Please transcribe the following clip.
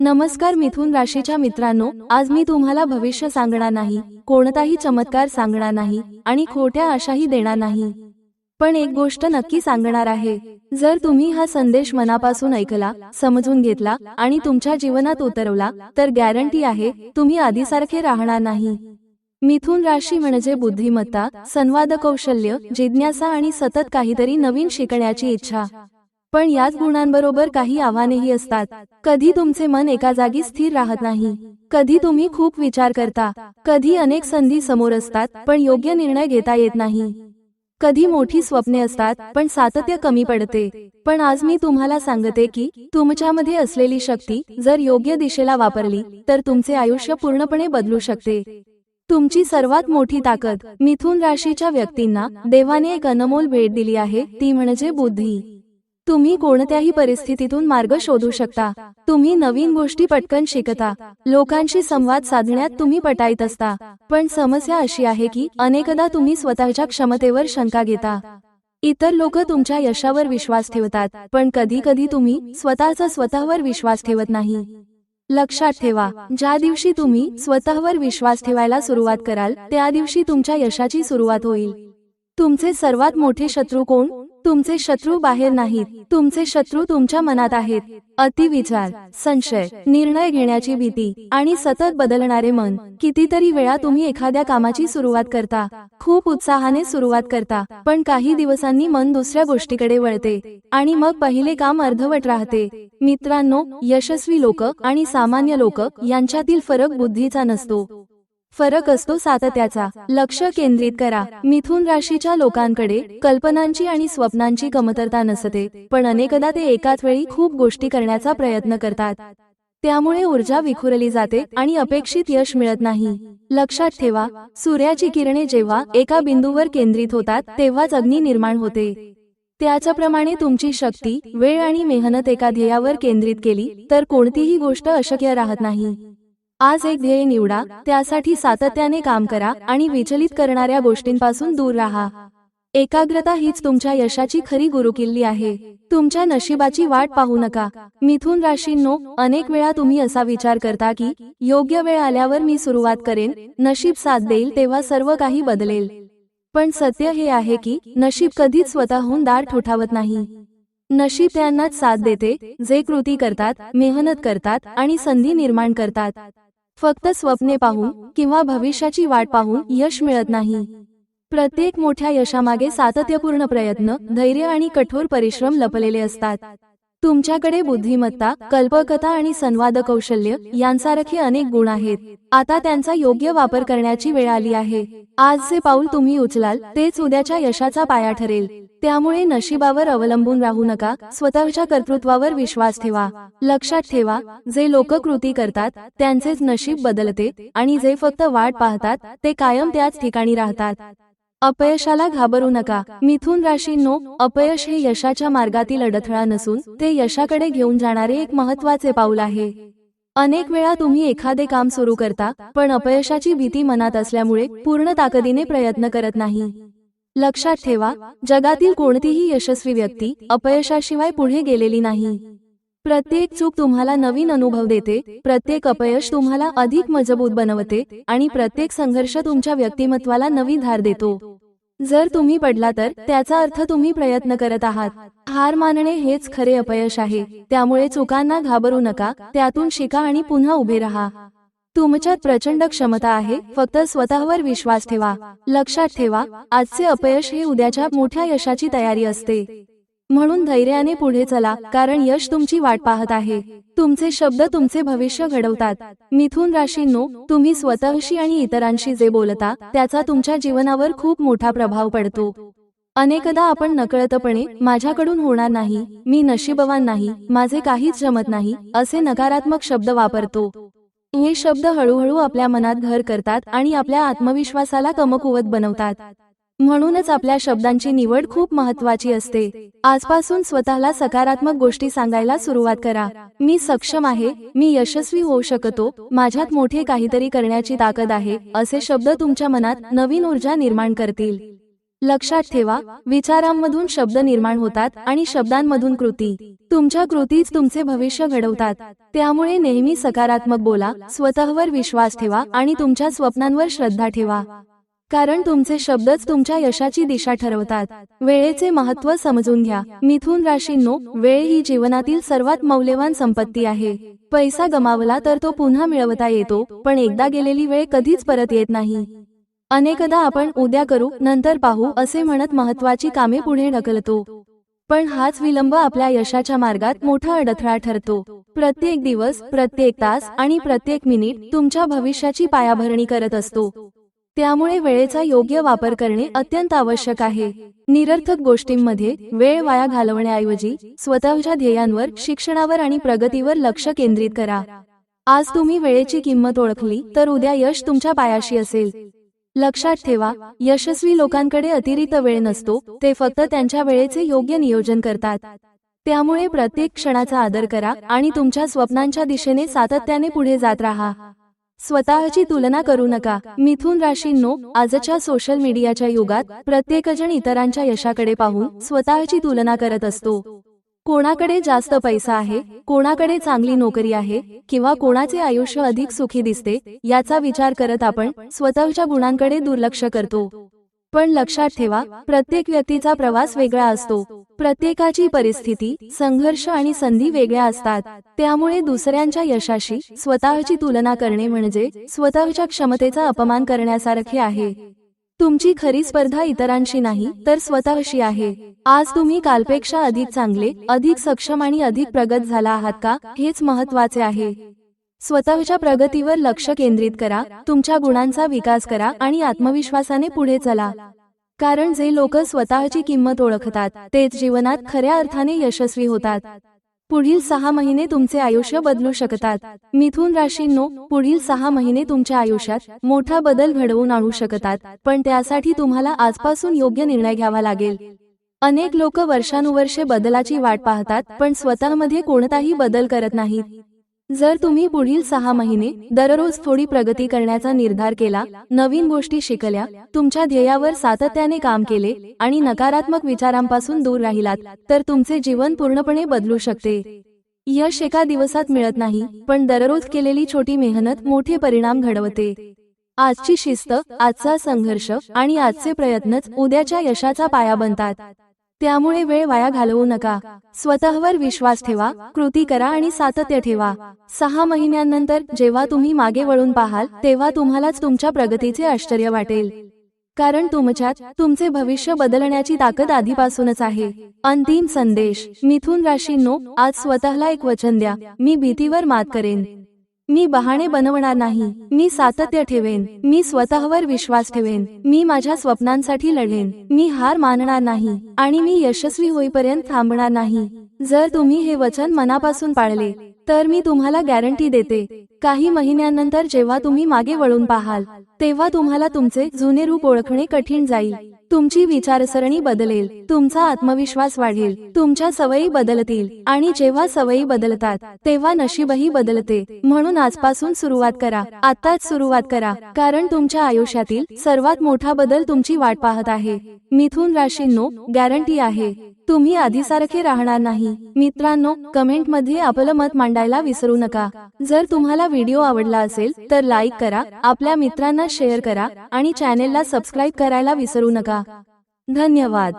नमस्कार मिथुन राशीच्या मित्रांनो, आज मी तुम्हाला भविष्य सांगणार नाही, कोणताही चमत्कार सांगणार नाही आणि खोट्या आशाही देणार नाही. पण एक गोष्ट नक्की सांगणार आहे. जर तुम्ही हा संदेश मनापासून ऐकला, समजून घेतला आणि तुमच्या जीवनात उतरवला तर गॅरंटी आहे तुम्ही आधीसारखे राहणार नाही. मिथुन राशी म्हणजे बुद्धिमत्ता, संवाद कौशल्य, जिज्ञासा आणि सतत काहीतरी नवीन शिकण्याची इच्छा. पण याच गुणांबरोबर काही आव्हानेही असतात. कधी तुमचे मन एका जागी स्थिर राहत नाही, कधी तुम्ही खूप विचार करता, कधी अनेक संधी समोर असतात पण योग्य निर्णय घेता येत नाही, कधी मोठी स्वप्ने असतात पण सातत्य कमी पडते. पण आज मी तुम्हाला सांगते की तुमच्यामध्ये असलेली शक्ती जर योग्य दिशेला वापरली तर तुमचे आयुष्य पूर्णपणे बदलू शकते. तुमची सर्वात मोठी ताकद. मिथुन राशीच्या व्यक्तींना देवाने एक अनमोल भेट दिली आहे, ती म्हणजे बुद्धी. तुम्ही कोणत्याही परिस्थितीतून मार्ग शोधू शकता. तुम्ही नवीन गोष्टी पटकन शिकता. लोकांशी संवाद साधण्यात तुम्ही पटाईत असता. पण समस्या अशी आहे की अनेकदा तुम्ही स्वतःच्या क्षमतेवर शंका घेता. इतर लोक तुमच्या यशावर विश्वास ठेवतात, पण कधी कधी तुम्ही स्वतःचा स्वतःवर विश्वास ठेवत नाही. लक्षात ठेवा, ज्या दिवशी तुम्ही स्वतःवर विश्वास ठेवायला सुरुवात कराल त्या दिवशी तुमच्या यशाची सुरुवात होईल. तुमचे सर्वात मोठे शत्रू कोण? तुमचे शत्रू बाहेर नाहीत, तुमचे शत्रू तुमच्या मनात आहेत. अतिविचार, संशय, निर्णय घेण्याची भीती आणि सतत बदलणारे मन. कितीतरी वेळा तुम्ही एखाद्या कामाची सुरुवात करता, खूप उत्साहाने सुरुवात करता, पण काही दिवसांनी मन दुसऱ्या गोष्टीकडे वळते आणि मग पहिले काम अर्धवट राहते. मित्रांनो, यशस्वी लोक आणि सामान्य लोक यांच्यातील फरक बुद्धीचा नसतो, फरक असतो सातत्याचा. लक्ष केंद्रित करा. मिथुन राशीच्या लोकांकडे कल्पनांची आणि स्वप्नांची कमतरता नसते, पण अनेकदा ते एकाच वेळी खूप गोष्टी करण्याचा प्रयत्न करतात. त्यामुळे ऊर्जा विखुरली जाते आणि अपेक्षित यश मिळत नाही. लक्षात ठेवा, सूर्याची किरणे जेव्हा एका बिंदूवर केंद्रित होतात तेव्हाच अग्नी निर्माण होते. त्याचप्रमाणे तुमची शक्ती, वेळ आणि मेहनत एका ध्येयावर केंद्रित केली तर कोणतीही गोष्ट अशक्य राहत नाही. आज एक ध्येय निवडा, त्यासाठी सातत्याने काम करा आणि विचलित करणाऱ्या गोष्टींपासून दूर राहा. एकाग्रता हीच तुमच्या यशाची खरी गुरुकिल्ली आहे. तुमच्या नशिबाची वाट पाहू नका. मिथुन राशींनो, अनेक वेळा तुम्ही असा विचार करता की योग्य वेळ आल्यावर मी सुरुवात करेन, नशीब साथ देईल तेव्हा सर्व काही बदलेल. पण सत्य हे आहे की नशीब कधीच स्वतःहून दार ठोठावत नाही. नशीब त्यांनाच साथ देते जे कृती करतात, मेहनत करतात आणि संधी निर्माण करतात. फक्त स्वप्ने पाहून किंवा भविष्याची वाट पाहून यश मिळत नाही. प्रत्येक मोठ्या यशामागे सातत्यपूर्ण प्रयत्न, धैर्य आणि कठोर परिश्रम लपलेले असतात. तुमच्याकडे बुद्धिमत्ता, कल्पकता आणि संवाद कौशल्य यांसारखे अनेक गुण आहेत. आता त्यांचा योग्य वापर करण्याची वेळ आली आहे. आज जे पाऊल तुम्ही उचलाल तेच उद्याच्या यशाचा पाया ठरेल. त्यामुळे नशिबावर अवलंबून राहू नका, स्वतःच्या कर्तृत्वावर विश्वास ठेवा. लक्षात ठेवा, जे लोक कृती करतात त्यांचेच नशीब बदलते आणि जे फक्त वाट पाहतात ते कायम त्याच ठिकाणी राहतात. अपयशाला घाबरू नका. मिथुन राशींनो, अपयश हे यशाच्या मार्गातील अडथळा नसून ते यशाकडे घेऊन जाणारे एक महत्त्वाचे पाऊल आहे. अनेक वेळा तुम्ही एखादे काम सुरू करता पण अपयशाची भीती मनात असल्यामुळे पूर्ण ताकदीने प्रयत्न करत नाही. लक्षात ठेवा, जगातील कोणतीही यशस्वी व्यक्ती अपयशाशिवाय पुढे गेलेली नाही. प्रत्येक चूक तुम्हाला नवीन अनुभव देते, प्रत्येक अपयश तुम्हाला अधिक मजबूत बनवते आणि प्रत्येक संघर्ष तुमच्या व्यक्तिमत्वाला नवी धार देतो. जर तुम्ही पडला तर त्याचा अर्थ तुम्ही प्रयत्न करत आहात. हार मानणे हेच खरे अपयश आहे. त्यामुळे चुकांना घाबरू नका, त्यातून शिका आणि पुन्हा उभे राहा. तुमच्यात प्रचंड क्षमता आहे, फक्त स्वतःवर विश्वास ठेवा. लक्षात ठेवा, आजचे अपयश हे उद्याच्या मोठ्या यशाची तयारी असते. म्हणून धैर्याने पुढे चला, कारण यश तुमची वाट पाहत आहे. तुमचे शब्द तुमचे भविष्य घडवतात. मिथुन राशींनो, तुम्ही स्वतःशी आणि इतरांशी जे बोलता त्याचा तुमच्या जीवनावर खूप मोठा प्रभाव पडतो. अनेकदा आपण नकळतपणे माझ्याकडून होणार नाही, मी नशीबवान नाही, माझे काहीच जमत नाही असे नकारात्मक शब्द वापरतो. हे शब्द हळूहळू आपल्या मनात घर करतात आणि आपल्या आत्मविश्वासाला कमकुवत बनवतात. म्हणूनच आपल्या शब्दांची निवड खूप महत्त्वाची असते. आजपासून स्वतःला सकारात्मक गोष्टी सांगायला सुरुवात करा. मी सक्षम आहे, मी यशस्वी होऊ शकतो, माझ्यात मोठे काहीतरी करण्याची ताकद आहे असे शब्द तुमच्या मनात नवीन ऊर्जा निर्माण करतील. लक्षात ठेवा, विचारांमधून शब्द निर्माण होतात आणि शब्दांमधून कृती. तुमच्या कृतीच तुमचे भविष्य घडवतात. त्यामुळे नेहमी सकारात्मक बोला, स्वतःवर विश्वास ठेवा आणि तुमच्या स्वप्नांवर श्रद्धा ठेवा. कारण तुमचे शब्दच तुमच्या यशाची दिशा ठरवतात. वेळेचे महत्त्व समजून घ्या. मिथुन राशींनो, वेळ ही जीवनातील सर्वात मौल्यवान संपत्ती आहे. पैसा गमावला तर तो पुन्हा मिळवता येतो, पण एकदा गेलेली वेळ कधीच परत येत नाही. अनेकदा आपण उद्या करू, नंतर पाहू असे म्हणत महत्त्वाची कामे पुढे ढकलतो. पण हाच विलंब आपल्या यशाच्या मार्गात मोठा अडथळा ठरतो. प्रत्येक दिवस, प्रत्येक तास आणि प्रत्येक मिनिट तुमच्या भविष्याची पायाभरणी करत असतो. त्यामुळे वेळेचा योग्य वापर करणे अत्यंत आवश्यक आहे. निरर्थक गोष्टींमध्ये वेळ वाया घालवण्याऐवजी स्वतःच्या ध्येयांवर, शिक्षणावर आणि प्रगतीवर लक्ष केंद्रित करा. आज तुम्ही वेळेची किंमत ओळखली तर उद्या यश तुमच्या पायाशी असेल. लक्षात ठेवा, यशस्वी लोकांकडे अतिरिक्त वेळ नसतो, ते फक्त त्यांच्या वेळेचे योग्य नियोजन करतात. त्यामुळे प्रत्येक क्षणाचा आदर करा आणि तुमच्या स्वप्नांच्या दिशेने सातत्याने पुढे जात राहा. स्वतःची तुलना करू नका. मिथुन राशींनो, आजच्या सोशल मीडियाच्या युगात प्रत्येकजण इतरांच्या यशाकडे पाहून स्वतःची तुलना करत असतो. कोणाकडे जास्त पैसा आहे, कोणाकडे चांगली नोकरी आहे किंवा कोणाचे आयुष्य अधिक सुखी दिसते, याचा विचार करत आपण स्वतःच्या गुणांकडे दुर्लक्ष करतो. पण लक्षात ठेवा, प्रत्येक व्यक्तीचा प्रवास वेगळा असतो. प्रत्येकाची परिस्थिती, संघर्ष आणि संधी वेगळ्या असतात. त्यामुळे दुसऱ्यांच्या यशाशी स्वतःची तुलना करणे म्हणजे स्वतःच्या क्षमतेचा अपमान करण्यासारखे आहे. तुमची खरी स्पर्धा इतरांशी नाही तर स्वतःशी आहे. आज तुम्ही कालपेक्षा अधिक चांगले, अधिक सक्षम आणि अधिक प्रगत झाला आहात का, हेच महत्त्वाचे आहे. स्वतःच्या प्रगतीवर लक्ष केंद्रित करा, तुमच्या गुणांचा विकास करा आणि आत्मविश्वासाने पुढे चला. कारण जे लोक स्वतःची किंमत ओळखतात तेच जीवनात खऱ्या अर्थाने यशस्वी होतात. पुढील 6 महिने तुमचे आयुष्य बदलू शकतात. मिथुन राशींनो, पुढील 6 महिने तुमच्या आयुष्यात मोठा बदल घडवून आणू शकतात, पण त्यासाठी तुम्हाला आजपासून योग्य निर्णय घ्यावा लागेल. अनेक लोक वर्षानुवर्षे बदलाची वाट पाहतात, पण स्वतःमध्ये कोणताही बदल करत नाहीत. जर तुम्ही पुढील 6 महिने दररोज थोडी प्रगती करण्याचा निर्धार केला, नवीन गोष्टी शिकल्या, तुमच्या ध्येयावर सातत्याने काम केले आणि नकारात्मक विचारांपासून दूर राहिलात, तर तुमचे जीवन पूर्णपणे बदलू शकते. यश एका दिवसात मिळत नाही, पण दररोज केलेली छोटी मेहनत मोठे परिणाम घडवते. आजची शिस्त, आजचा संघर्ष आणि आजचे प्रयत्नच उद्याच्या यशाचा पाया बनतात. त्यामुळे वेळ वाया घालवू नका. स्वतःवर विश्वास ठेवा, कृती करा आणि सातत्य ठेवा. 6 महिन्यांनंतर जेव्हा तुम्ही मागे वळून पाहाल, तेव्हा तुम्हालाच तुमच्या प्रगतीचे आश्चर्य वाटेल. कारण तुमच्यात तुमचे भविष्य बदलण्याची ताकद आधीपासूनच आहे. अंतिम संदेश. मिथुन राशींनो, आज स्वतःला एक वचन द्या, मी भीतीवर मात करेन. मी बहाणे बनवणार नाही. मी सातत्य ठेवेन. मी स्वतःवर विश्वास ठेवेन. मी माझ्या स्वप्नांसाठी लढेन. मी हार मानणार नाही आणि मी यशस्वी होईपर्यंत थांबणार नाही. जर तुम्ही हे वचन मनापासून पाळले तर मी तुम्हाला गॅरंटी देते, काही महिन्यांनंतर जेव्हा तुम्ही मागे वळून पाहाल, तेव्हा तुम्हाला तुमचे जुने रूप ओळखणे कठीण जाईल. तुमची विचारसरणी बदलेल, तुमचा आत्मविश्वास वाढेल, तुमच्या सवयी बदलतील आणि जेव्हा सवयी बदलतात तेव्हा नशीबही बदलते. म्हणून आजपासून सुरुवात करा, आताच सुरुवात करा, कारण तुमच्या आयुष्यातील सर्वात मोठा बदल तुमची वाट पाहत आहे. मिथुन राशींनो, गॅरंटी आहे, तुम्ही आधीसारखे राहणार नाही. मित्रांनो, कमेंटमध्ये आपलं मत मांडायला विसरू नका. जर तुम्हाला व्हिडिओ आवडला असेल तर लाईक करा, आपल्या मित्रांना शेअर करा आणि चॅनेलला सबस्क्राईब करायला विसरू नका. धन्यवाद.